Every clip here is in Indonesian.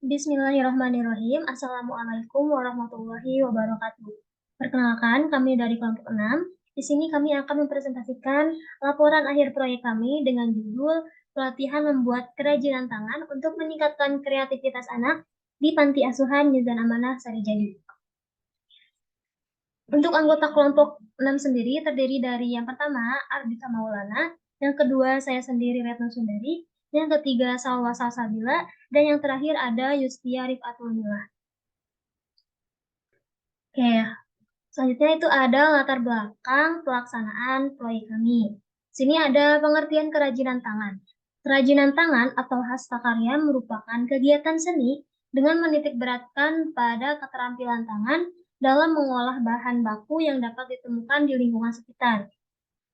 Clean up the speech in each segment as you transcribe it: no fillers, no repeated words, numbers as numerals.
Bismillahirrahmanirrahim. Assalamualaikum warahmatullahi wabarakatuh. Perkenalkan, kami dari kelompok 6. Di sini kami akan mempresentasikan laporan akhir proyek kami dengan judul Pelatihan Membuat Kerajinan Tangan untuk Meningkatkan Kreativitas Anak di Panti Asuhan Mizan Amanah Sarijadi. Untuk anggota kelompok 6 sendiri terdiri dari yang pertama, Ardita Maulana, yang kedua, saya sendiri, Retno Sundari, yang ketiga, Salwa Salsabila, dan yang terakhir ada Yustia Rifatul Mila. Oke, selanjutnya itu ada latar belakang pelaksanaan proyek kami. Sini ada pengertian kerajinan tangan. Kerajinan tangan atau hastakarya merupakan kegiatan seni dengan menitik beratkan pada keterampilan tangan dalam mengolah bahan baku yang dapat ditemukan di lingkungan sekitar.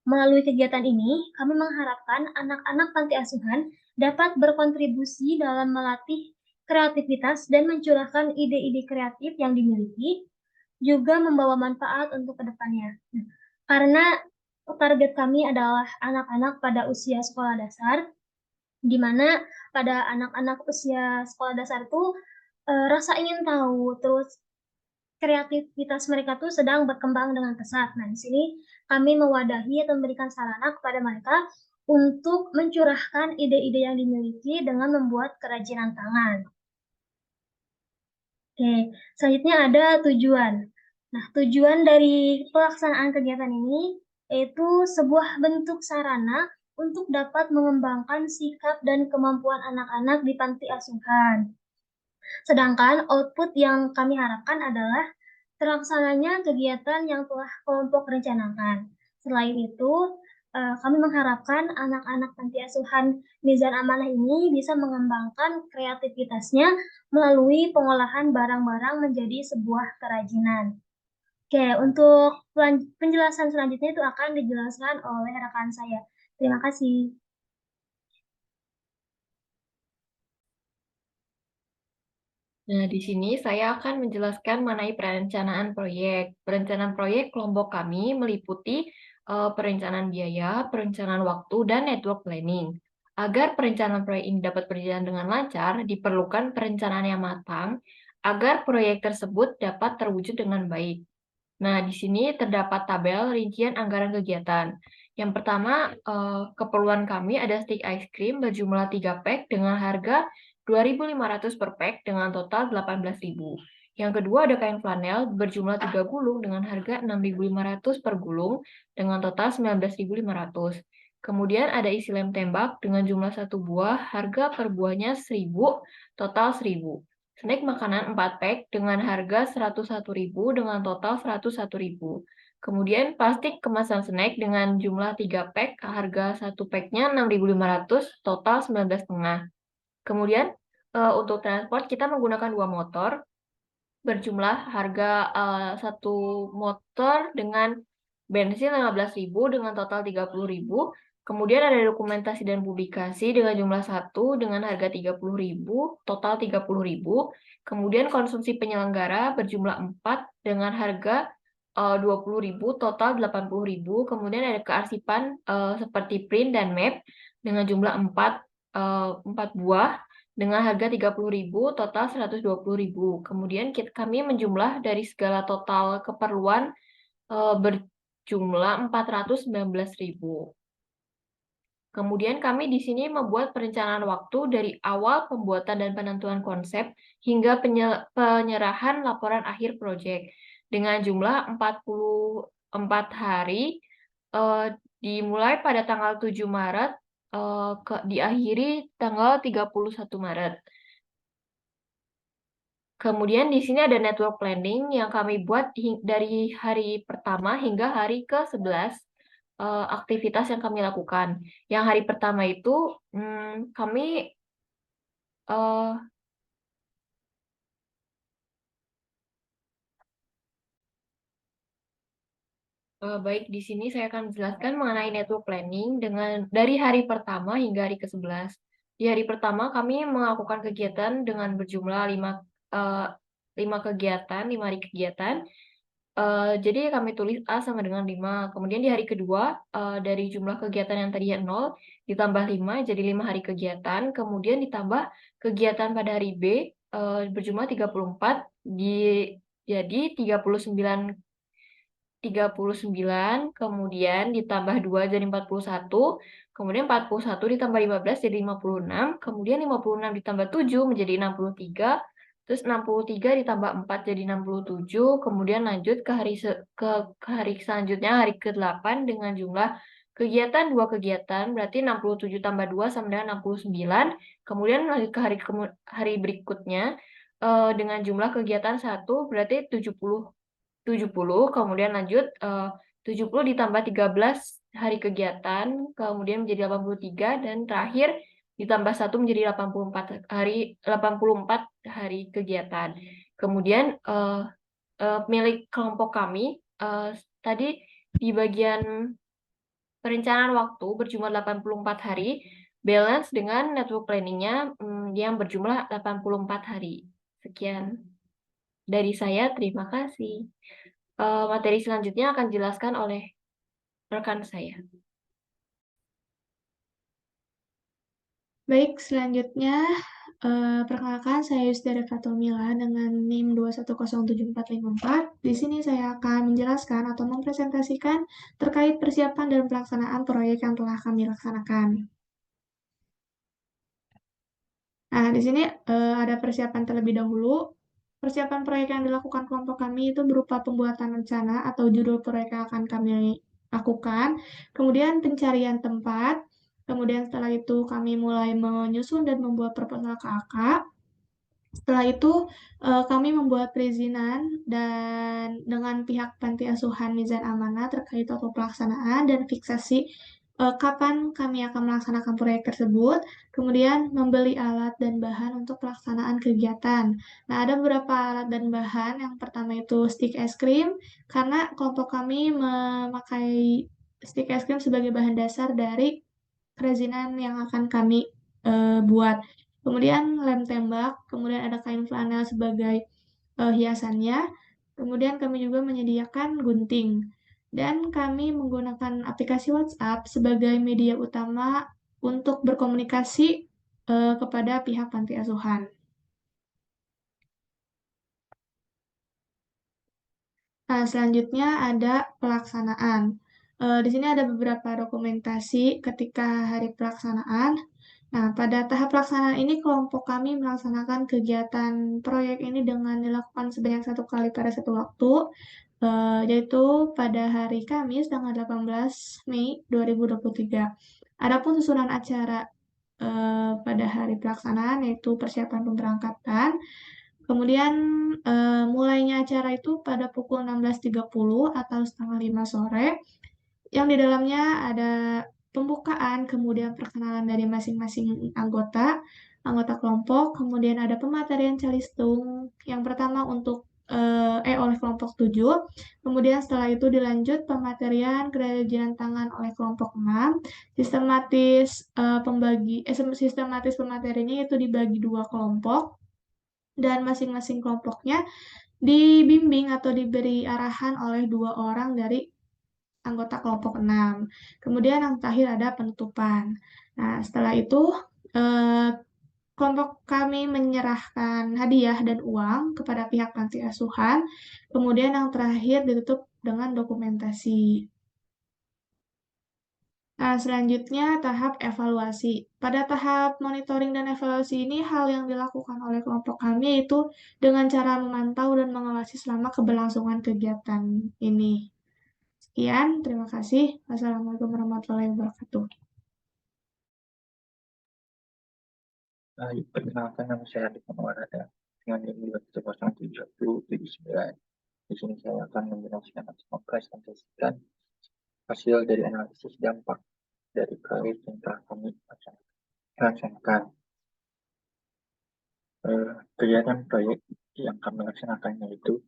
Melalui kegiatan ini, kami mengharapkan anak-anak panti asuhan dapat berkontribusi dalam melatih kreativitas dan mencurahkan ide-ide kreatif yang dimiliki, juga membawa manfaat untuk kedepannya. Karena target kami adalah anak-anak pada usia sekolah dasar, di mana pada anak-anak usia sekolah dasar itu rasa ingin tahu, terus kreativitas mereka tuh sedang berkembang dengan pesat. Nah, di sini kami mewadahi atau memberikan sarana kepada mereka untuk mencurahkan ide-ide yang dimiliki dengan membuat kerajinan tangan. Oke, selanjutnya ada tujuan. Nah, tujuan dari pelaksanaan kegiatan ini yaitu sebuah bentuk sarana untuk dapat mengembangkan sikap dan kemampuan anak-anak di panti asuhan. Sedangkan output yang kami harapkan adalah terlaksananya kegiatan yang telah kelompok rencanakan. Selain itu, kami mengharapkan anak-anak panti asuhan Mizan Amanah ini bisa mengembangkan kreativitasnya melalui pengolahan barang-barang menjadi sebuah kerajinan. Oke, untuk penjelasan selanjutnya itu akan dijelaskan oleh rekan saya. Terima kasih. Nah, di sini saya akan menjelaskan mengenai perencanaan proyek. Perencanaan proyek kelompok kami meliputi perencanaan biaya, perencanaan waktu, dan network planning. Agar perencanaan proyek ini dapat berjalan dengan lancar, diperlukan perencanaan yang matang agar proyek tersebut dapat terwujud dengan baik. Nah, di sini terdapat tabel rincian anggaran kegiatan. Yang pertama, keperluan kami ada stick ice cream berjumlah 3 pack dengan harga 2.500 per pack dengan total 18.000. Yang kedua ada kain flanel berjumlah 3 gulung dengan harga 6.500 per gulung dengan total 19.500. Kemudian ada isi lem tembak dengan jumlah 1 buah, harga per buahnya 1.000, total 1.000. Snack makanan 4 pack dengan harga 101.000 dengan total 101.000. Kemudian plastik kemasan snack dengan jumlah 3 pack, harga 1 packnya 6.500, total 19,5. Kemudian untuk transport kita menggunakan 2 motor berjumlah harga 1 motor dengan bensin 15.000 dengan total 30.000. Kemudian ada dokumentasi dan publikasi dengan jumlah 1 dengan harga 30.000, total 30.000. Kemudian konsumsi penyelenggara berjumlah 4 dengan harga 20.000, total 80.000. Kemudian ada kearsipan seperti print dan map dengan jumlah 4 buah dengan harga 30.000, total 120.000. Kemudian kami menjumlah dari segala total keperluan berjumlah 419.000. Kemudian kami di sini membuat perencanaan waktu dari awal pembuatan dan penentuan konsep hingga penyerahan laporan akhir proyek dengan jumlah 44 hari, dimulai pada tanggal 7 Maret, diakhiri tanggal 31 Maret. Kemudian di sini ada network planning yang kami buat dari hari pertama hingga hari ke-11 aktivitas yang kami lakukan. Yang hari pertama itu kami baik, di sini saya akan menjelaskan mengenai network planning dengan dari hari pertama hingga hari ke-11. Di hari pertama kami melakukan kegiatan dengan berjumlah 5 kegiatan, 5 hari kegiatan. Jadi kami tulis A sama dengan 5. Kemudian di hari kedua, dari jumlah kegiatan yang tadinya 0, ditambah 5 jadi 5 hari kegiatan, kemudian ditambah kegiatan pada hari B berjumlah 34 jadi 39, kemudian ditambah 2 jadi 41, kemudian 41 ditambah 15 jadi 56, kemudian 56 ditambah 7 menjadi 63, terus 63 ditambah 4 jadi 67, kemudian lanjut ke hari selanjutnya, hari ke-8 dengan jumlah kegiatan 2 kegiatan, berarti 67 tambah 2 sama dengan 69, kemudian lanjut ke hari berikutnya dengan jumlah kegiatan 1 berarti 70, kemudian lanjut 70 ditambah 13 hari kegiatan, kemudian menjadi 83, dan terakhir ditambah 1 menjadi 84 hari kegiatan. Kemudian milik kelompok kami tadi di bagian perencanaan waktu berjumlah 84 hari, balance dengan network planning-nya yang berjumlah 84 hari. Sekian dari saya, terima kasih. Materi selanjutnya akan dijelaskan oleh rekan saya. Baik, selanjutnya perkenalkan saya Yusdari Fatomila dengan NIM 2107454. Di sini saya akan menjelaskan atau mempresentasikan terkait persiapan dan pelaksanaan proyek yang telah kami laksanakan. Nah, di sini ada persiapan terlebih dahulu. Persiapan proyek yang dilakukan kelompok kami itu berupa pembuatan rencana atau judul proyek yang akan kami lakukan, kemudian pencarian tempat, kemudian setelah itu kami mulai menyusun dan membuat proposal KAK. Setelah itu kami membuat perizinan dan dengan pihak panti asuhan Mizan Amanah terkait waktu pelaksanaan dan fiksasi kapan kami akan melaksanakan proyek tersebut, kemudian membeli alat dan bahan untuk pelaksanaan kegiatan. Nah, ada beberapa alat dan bahan. Yang pertama itu stik es krim, karena kelompok kami memakai stik es krim sebagai bahan dasar dari kerajinan yang akan kami buat. Kemudian lem tembak, kemudian ada kain flanel sebagai hiasannya. Kemudian kami juga menyediakan gunting. Dan kami menggunakan aplikasi WhatsApp sebagai media utama untuk berkomunikasi kepada pihak panti asuhan. Nah, selanjutnya ada pelaksanaan. Di sini ada beberapa dokumentasi ketika hari pelaksanaan. Nah, pada tahap pelaksanaan ini kelompok kami melaksanakan kegiatan proyek ini dengan dilakukan sebanyak 1 kali pada satu waktu, yaitu pada hari Kamis tanggal 18 Mei 2023. Adapun susunan acara pada hari pelaksanaan yaitu persiapan pemberangkatan. Kemudian mulainya acara itu pada pukul 16.30 atau setengah 5 sore, yang di dalamnya ada pembukaan, kemudian perkenalan dari masing-masing anggota kelompok, kemudian ada pematerian calistung yang pertama oleh kelompok 7, kemudian setelah itu dilanjut pematerian kerajinan tangan oleh kelompok 6, sistematis pemateriannya itu dibagi 2 kelompok, dan masing-masing kelompoknya dibimbing atau diberi arahan oleh 2 orang dari anggota kelompok 6. Kemudian yang terakhir ada penutupan. Nah, setelah itu kelompok kami menyerahkan hadiah dan uang kepada pihak panti asuhan. Kemudian yang terakhir ditutup dengan dokumentasi. Nah, selanjutnya tahap evaluasi. Pada tahap monitoring dan evaluasi ini, hal yang dilakukan oleh kelompok kami yaitu dengan cara memantau dan mengawasi selama keberlangsungan kegiatan ini. Sekian, terima kasih. Wassalamualaikum warahmatullahi wabarakatuh. Perkenalkan, nama saya Adik Mawarada dengan NIM 2107079. Di sini saya akan menjelaskan atau mempresentasikan hasil dari analisis dampak dari proyek yang telah kami laksanakan. Kegiatan proyek yang kami laksanakan yaitu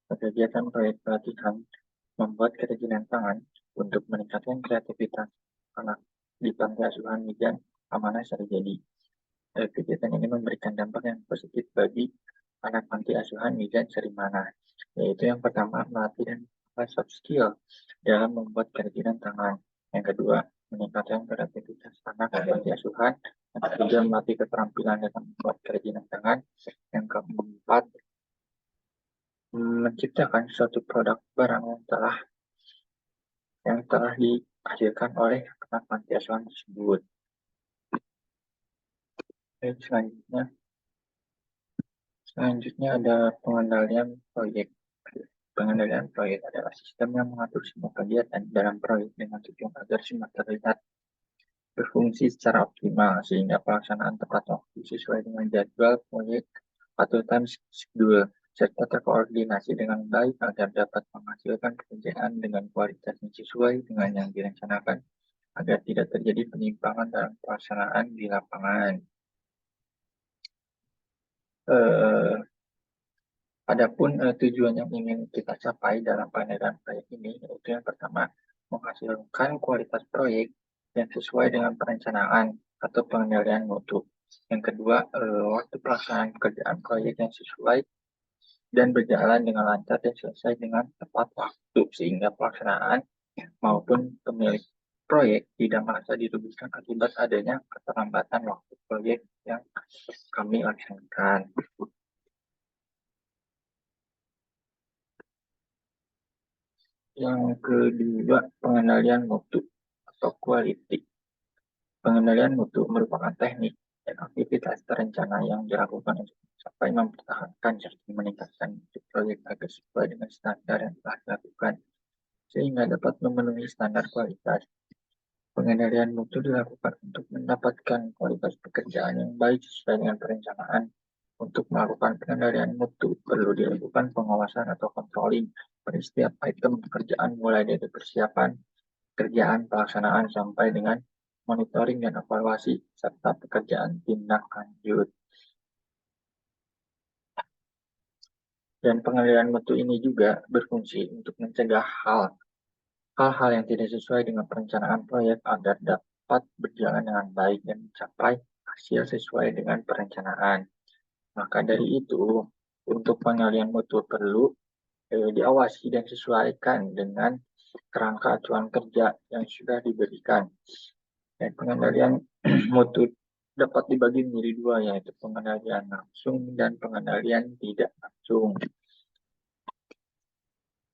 kegiatan proyek pelatihan membuat kerajinan tangan untuk meningkatkan kreativitas anak di panti asuhan Mizan Amanah Sarijadi. Kegiatan ini memberikan dampak yang positif bagi anak panti asuhan Mizan Sarimana, yaitu yang pertama melatih dan soft skill dalam membuat kerajinan tangan. Yang kedua, meningkatkan kreativitas anak dan panti asuhan, yang ketiga melatih keterampilan dalam membuat kerajinan tangan, yang keempat menciptakan suatu produk barang yang telah dihasilkan oleh anak panti asuhan tersebut. Selanjutnya ada pengendalian proyek. Pengendalian proyek adalah sistem yang mengatur semua kegiatan dalam proyek dengan tujuan agar semua terlihat berfungsi secara optimal sehingga pelaksanaan tepat waktu sesuai dengan jadwal proyek atau time schedule serta terkoordinasi dengan baik agar dapat menghasilkan pekerjaan dengan kualitas yang sesuai dengan yang direncanakan agar tidak terjadi penyimpangan dalam pelaksanaan di lapangan. Adapun tujuan yang ingin kita capai dalam pengendalian proyek ini yaitu yang pertama menghasilkan kualitas proyek yang sesuai dengan perencanaan atau pengendalian mutu. Yang kedua, waktu pelaksanaan pekerjaan proyek yang sesuai dan berjalan dengan lancar dan selesai dengan tepat waktu sehingga pelaksanaan maupun pemilik proyek tidak merasa dirugikan akibat adanya keterlambatan waktu proyek yang kami laksanakan. Yang kedua, pengendalian mutu atau quality. Pengendalian mutu merupakan teknik dan aktivitas terencana yang dilakukan untuk sampai mempertahankan serta meningkatkan mutu proyek agar sesuai dengan standar yang telah dilakukan sehingga dapat memenuhi standar kualitas. Pengendalian mutu dilakukan untuk mendapatkan kualitas pekerjaan yang baik sesuai dengan perencanaan. Untuk melakukan pengendalian mutu perlu dilakukan pengawasan atau controlling pada setiap item pekerjaan mulai dari persiapan, kerjaan, pelaksanaan sampai dengan monitoring dan evaluasi serta pekerjaan tindak lanjut. Dan pengendalian mutu ini juga berfungsi untuk mencegah hal-hal yang tidak sesuai dengan perencanaan proyek agar dapat berjalan dengan baik dan mencapai hasil sesuai dengan perencanaan. Maka dari itu, untuk pengendalian mutu perlu diawasi dan sesuaikan dengan kerangka acuan kerja yang sudah diberikan. Dan pengendalian mutu dapat dibagi menjadi dua, yaitu pengendalian langsung dan pengendalian tidak langsung.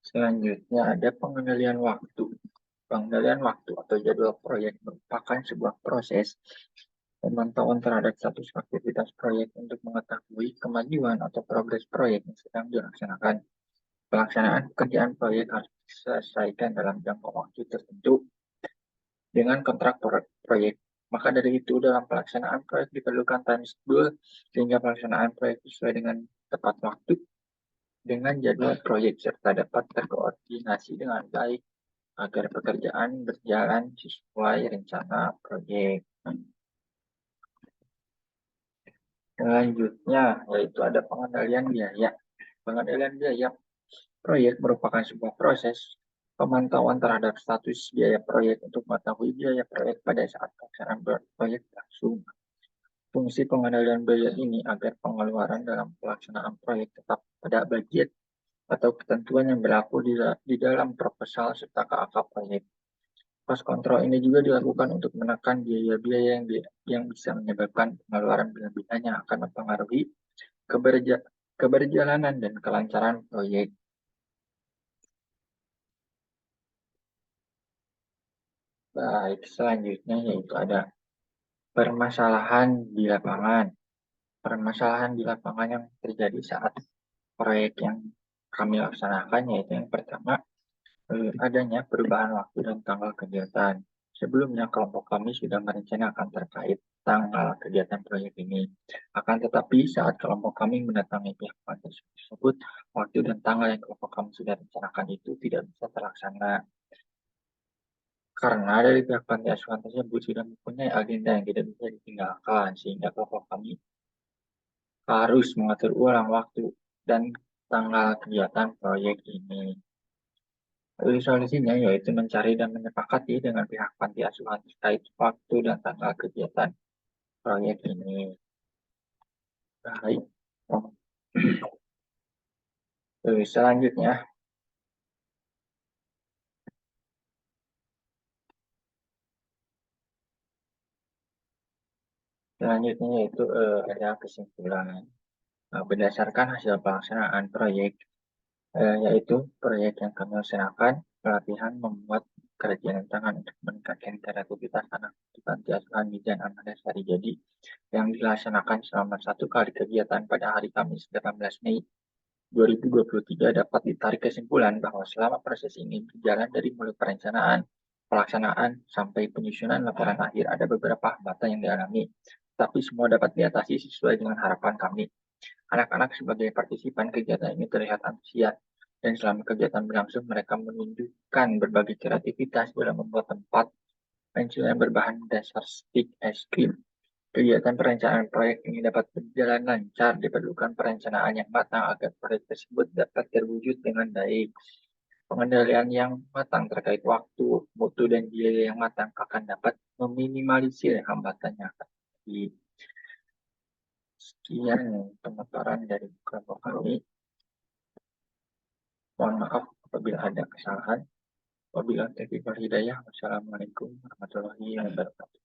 Selanjutnya ada pengendalian waktu. Pengendalian waktu atau jadwal proyek merupakan sebuah proses pemantauan terhadap status aktivitas proyek untuk mengetahui kemajuan atau progres proyek yang sedang dilaksanakan. Pelaksanaan pekerjaan proyek harus diselesaikan dalam jangka waktu tertentu dengan kontrak proyek. Maka dari itu, dalam pelaksanaan proyek diperlukan time schedule sehingga pelaksanaan proyek sesuai dengan tepat waktu dengan jadwal proyek serta dapat terkoordinasi dengan baik agar pekerjaan berjalan sesuai rencana proyek. Selanjutnya, yaitu ada pengendalian biaya. Pengendalian biaya proyek merupakan sebuah proses pemantauan terhadap status biaya proyek untuk mengetahui biaya proyek pada saat pelaksanaan proyek berlangsung. Fungsi pengendalian biaya ini agar pengeluaran dalam pelaksanaan proyek tetap pada budget atau ketentuan yang berlaku di dalam proposal serta KAK proyek. Cost control ini juga dilakukan untuk menekan biaya-biaya yang bisa menyebabkan pengeluaran berlebihan yang akan mempengaruhi keberjalanan dan kelancaran proyek. Baik, selanjutnya yaitu ada permasalahan di lapangan. Permasalahan di lapangan yang terjadi saat proyek yang kami laksanakan yaitu yang pertama, adanya perubahan waktu dan tanggal kegiatan. Sebelumnya kelompok kami sudah merencanakan terkait tanggal kegiatan proyek ini. Akan tetapi saat kelompok kami mendatangi pihak panti tersebut, waktu dan tanggal yang kelompok kami sudah rencanakan itu tidak bisa terlaksana. Karena dari pihak panti asuhan tersebut sudah mempunyai agenda yang tidak bisa ditinggalkan, sehingga kelompok kami harus mengatur ulang waktu dan tanggal kegiatan proyek ini. Solusinya yaitu mencari dan menyepakati dengan pihak panti asuhan terkait waktu dan tanggal kegiatan proyek ini. Baik. Selanjutnya, Selanjutnya yaitu ada kesimpulan. Berdasarkan hasil pelaksanaan proyek, yaitu proyek yang kami laksanakan, pelatihan membuat kerajinan tangan untuk meningkatkan kreativitas anak di Panti Asuhan Mijan Ahmad Jadi yang dilaksanakan selama 1 kali kegiatan pada hari Kamis 18 Mei 2023 dapat ditarik kesimpulan bahwa selama proses ini berjalan dari mulai perencanaan, pelaksanaan, sampai penyusunan laporan akhir ada beberapa hambatan yang dialami, tapi semua dapat diatasi sesuai dengan harapan kami. Anak-anak sebagai partisipan kegiatan ini terlihat antusias, dan selama kegiatan berlangsung mereka menunjukkan berbagai kreativitas dalam membuat tempat pensiunan berbahan dasar stik es krim. Kegiatan perencanaan proyek ini dapat berjalan lancar, diperlukan perencanaan yang matang agar proyek tersebut dapat terwujud dengan baik. Pengendalian yang matang terkait waktu, mutu, dan biaya yang matang akan dapat meminimalisir hambatan yang akan terjadi. Sekian pemaparan dari kelompok kami. Mohon maaf apabila ada kesalahan. Wabillahi taufiq wal hidayah. Wassalamualaikum warahmatullahi wabarakatuh.